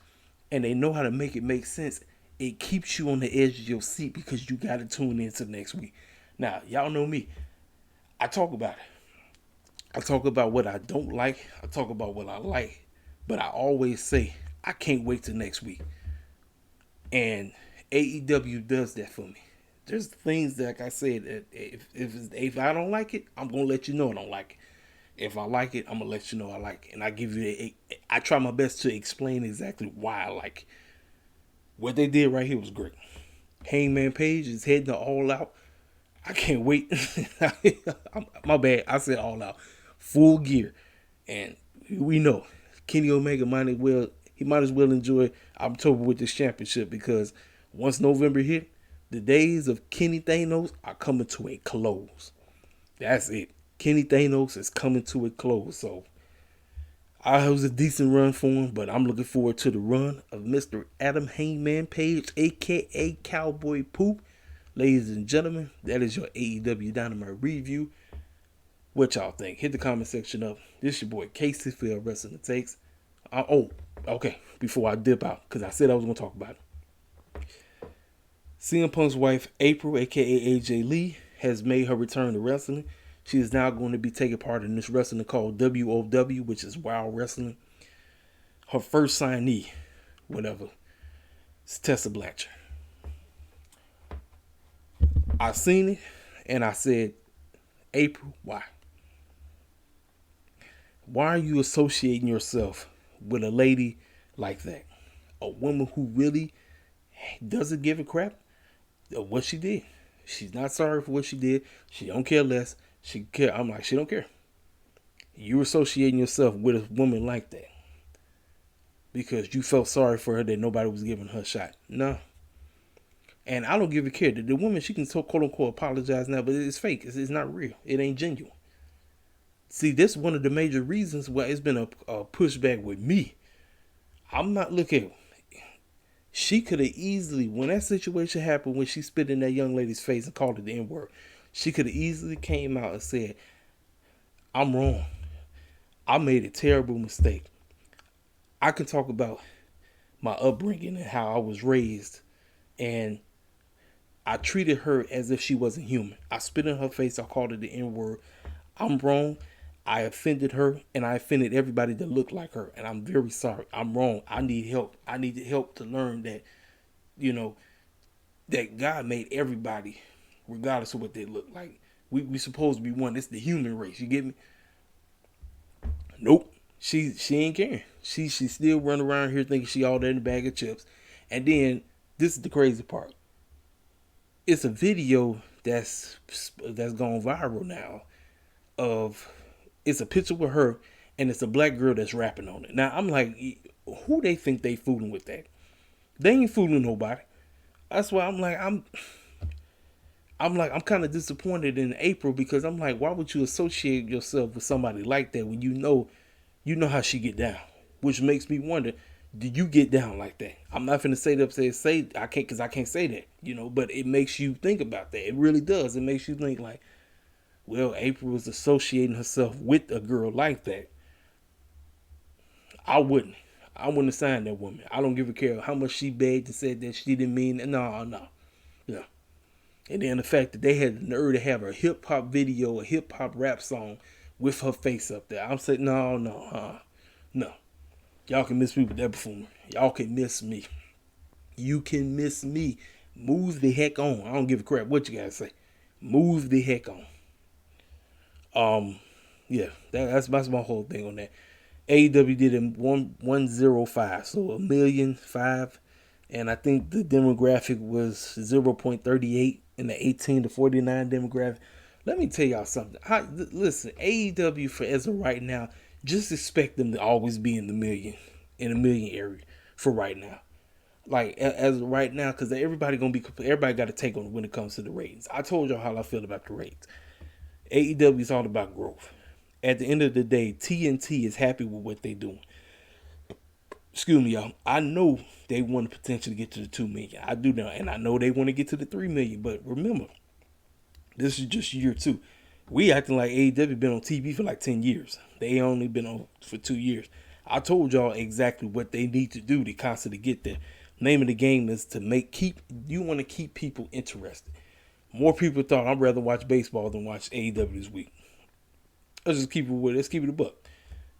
and they know how to make it make sense, it keeps you on the edge of your seat because you got to tune in to next week. Now, y'all know me. I talk about it. I talk about what I don't like. I talk about what I like. But I always say, I can't wait till next week. And AEW does that for me. There's things that, like I said, that if I don't like it, I'm going to let you know I don't like it. If I like it, I'm going to let you know I like it. And I give you I try my best to explain exactly why I like it. What they did right here was great. Hangman Page is heading to All Out. I can't wait. My bad. I said All Out. Full gear. And we know Kenny Omega might as well enjoy October with this championship because once November hit, the days of Kenny Thanos are coming to a close. That's it. Kenny Thanos is coming to a close. So it was a decent run for him, but I'm looking forward to the run of Mr. Adam Hangman Page, a.k.a. Cowboy Poop. Ladies and gentlemen, that is your AEW Dynamite review. What y'all think? Hit the comment section up. This your boy Casey for Wrestling Takes. Okay. Before I dip out, because I said I was going to talk about it. CM Punk's wife, April, a.k.a. AJ Lee, has made her return to wrestling. She is now going to be taking part in this wrestling called WOW, which is Wild Wrestling. Her first signee, whatever, is Tessa Blanchard. I seen it, and I said, April, why? Why are you associating yourself with a lady like that? A woman who really doesn't give a crap of what she did. She's not sorry for what she did. She don't care less. She care. I'm like, she don't care. You're associating yourself with a woman like that because you felt sorry for her that nobody was giving her a shot. No. And I don't give a care. The woman, she can quote unquote apologize now, but it's fake. It's not real. It ain't genuine. See, this is one of the major reasons why it's been a pushback with me. I'm not looking. She could have easily, when that situation happened, when she spit in that young lady's face and called it the N-word, she could have easily came out and said, I'm wrong. I made a terrible mistake. I can talk about my upbringing and how I was raised, and I treated her as if she wasn't human. I spit in her face. I called her the N-word. I'm wrong. I offended her, and I offended everybody that looked like her, and I'm very sorry. I'm wrong. I need help. I need help to learn that, that God made everybody, regardless of what they look like. We supposed to be one. It's the human race. You get me? Nope. She ain't caring. She still running around here thinking she all that in a bag of chips. And then, this is the crazy part. It's a video that's gone viral now it's a picture with her and it's a black girl that's rapping on it. Now I'm like, who they think they fooling with that? They ain't fooling nobody. That's why I'm kind of disappointed in April because I'm like, why would you associate yourself with somebody like that when you know how she get down? Which makes me wonder, do you get down like that? I'm not finna say I can't because I can't say that, but it makes you think about that. It really does. It makes you think like, well, April was associating herself with a girl like that. I wouldn't have signed that woman. I don't give a care how much she begged and said that she didn't mean it. No. And then the fact that they had the nerve to have a hip hop video, a hip hop rap song with her face up there. I'm saying, no. Y'all can miss me with that before. Y'all can miss me. You can miss me. Move the heck on. I don't give a crap what you guys say. Move the heck on. Yeah, that's my whole thing on that. AEW did in 105, so 1,000,005, and I think the demographic was 0.38 in the 18 to 49 demographic. Let me tell y'all something. Listen, AEW for as of right now, just expect them to always be in a million area for right now. Like as of right now, because everybody got to take on when it comes to the ratings. I told y'all how I feel about the ratings. AEW is all about growth. At the end of the day, TNT is happy with what they're doing. Excuse me, y'all. I know they want to potentially get to the 2 million. I do know, and I know they want to get to the 3 million. But remember, this is just year 2. We acting like AEW been on TV for like 10 years. They only been on for 2 years. I told y'all exactly what they need to do to constantly get there. Name of the game is to you want to keep people interested. More people thought I'd rather watch baseball than watch AEW this week. Let's keep it a buck.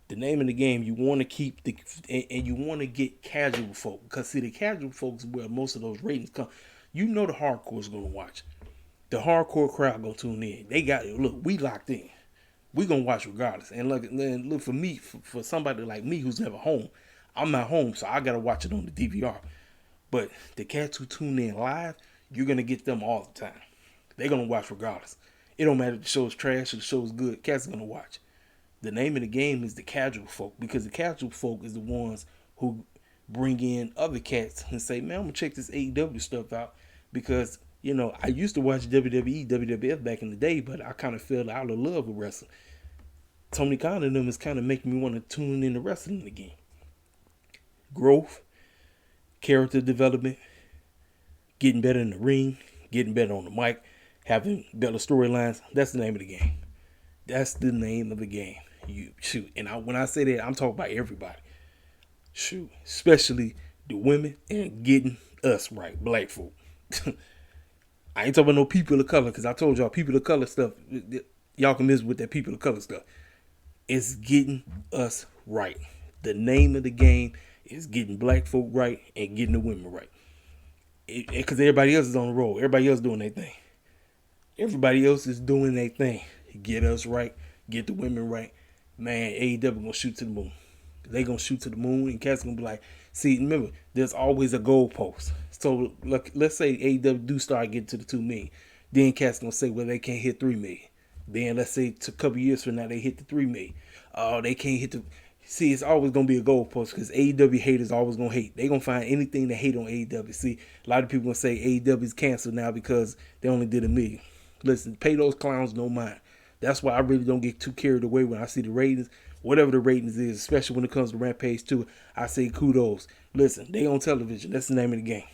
The name of the game, you want to keep and you want to get casual folk, because see, the casual folks where most of those ratings come. You know the hardcore is going to watch. The hardcore crowd going to tune in. We locked in. We going to watch regardless. And look for me, for somebody like me who's never home, I'm not home, so I got to watch it on the DVR. But the cats who tune in live, you're going to get them all the time. They're going to watch regardless. It don't matter if the show's trash or the show's good. Cats are going to watch. The name of the game is the casual folk, because the casual folk is the ones who bring in other cats and say, man, I'm going to check this AEW stuff out, because, I used to watch WWE, WWF back in the day, but I kind of fell out of love with wrestling. Tony Khan and them is kind of making me want to tune into wrestling again. Growth, character development, getting better in the ring, getting better on the mic, having better storylines. That's the name of the game. That's the name of the game. When I say that, I'm talking about everybody. Especially the women, and getting us right, black folk. I ain't talking about no people of color, because I told y'all people of color stuff. Y'all can miss with that people of color stuff. It's getting us right. The name of the game is getting black folk right and getting the women right. Because everybody else is on the road. Everybody else doing their thing. Everybody else is doing their thing. Get us right. Get the women right. Man, AEW gonna shoot to the moon. They gonna shoot to the moon, and cats gonna be like, see, remember, there's always a goalpost. So let's say AEW do start getting to the 2 million. Then cats gonna say, well, they can't hit 3 million. Then let's say a couple years from now they hit the 3 million. Oh, they can't hit the. See, it's always gonna be a goalpost, because AEW haters always gonna hate. They gonna find anything to hate on AEW. See, a lot of people gonna say AEW is canceled now because they only did 1 million. Listen, pay those clowns no mind. That's why I really don't get too carried away when I see the ratings. Whatever the ratings is, especially when it comes to Rampage 2, I say kudos. Listen, they on television. That's the name of the game.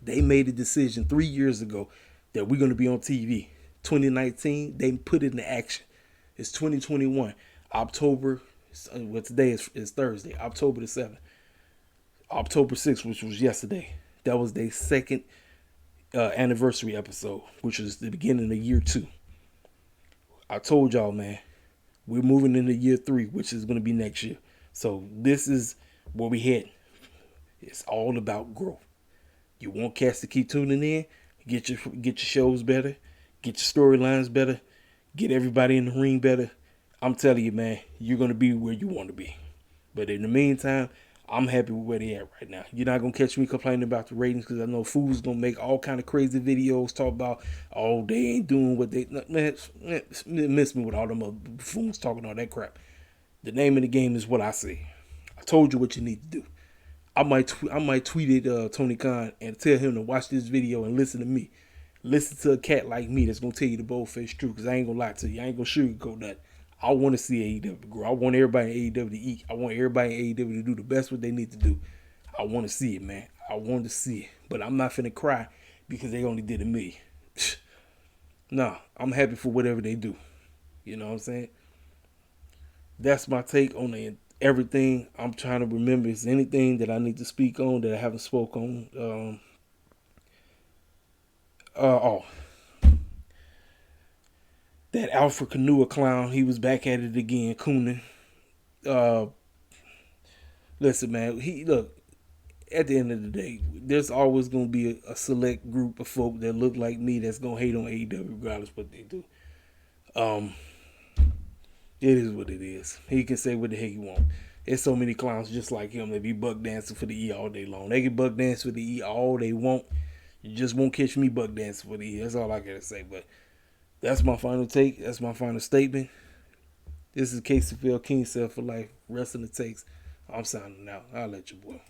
They made a decision 3 years ago that we're going to be on TV. 2019, they put it into action. It's 2021. October, today is Thursday, October the 7th. October 6th, which was yesterday. That was their second anniversary episode, which was the beginning of year 2. I told y'all, man, we're moving into year 3, which is going to be next year. So this is where we head. It's all about growth. You want cats to keep tuning in, get your shows better, get your storylines better, get everybody in the ring better. I'm telling you, man, you're going to be where you want to be. But in the meantime, I'm happy with where they at right now. You're not going to catch me complaining about the ratings, because I know fools going to make all kind of crazy videos, talk about, oh, they ain't doing what they... Man, miss me with all them fools talking all that crap. The name of the game is what I say. I told you what you need to do. I might tweet at Tony Khan and tell him to watch this video and listen to me. Listen to a cat like me that's going to tell you the bold-faced truth, because I ain't going to lie to you. I ain't going to sugarcoat that. I want to see AEW grow. I want everybody in AEW to eat. I want everybody in AEW to do the best what they need to do. I want to see it, man. I want to see it. But I'm not finna cry because they only did 1 million. Nah, I'm happy for whatever they do. You know what I'm saying? That's my take on everything. I'm trying to remember if there's anything that I need to speak on that I haven't spoke on. That Alpha Canoa clown, he was back at it again, cooning. Listen, man, look, at the end of the day, there's always gonna be a select group of folk that look like me that's gonna hate on AEW regardless of what they do. It is what it is. He can say what the heck he want. There's so many clowns just like him that be buck dancing for the E all day long. They can buck dance for the E all they want. You just won't catch me buck dancing for the E. That's all I gotta say. But that's my final take. That's my final statement. This is KCFL King Self for Life. Wrestling It Takes. I'm signing out. I'll let you boy.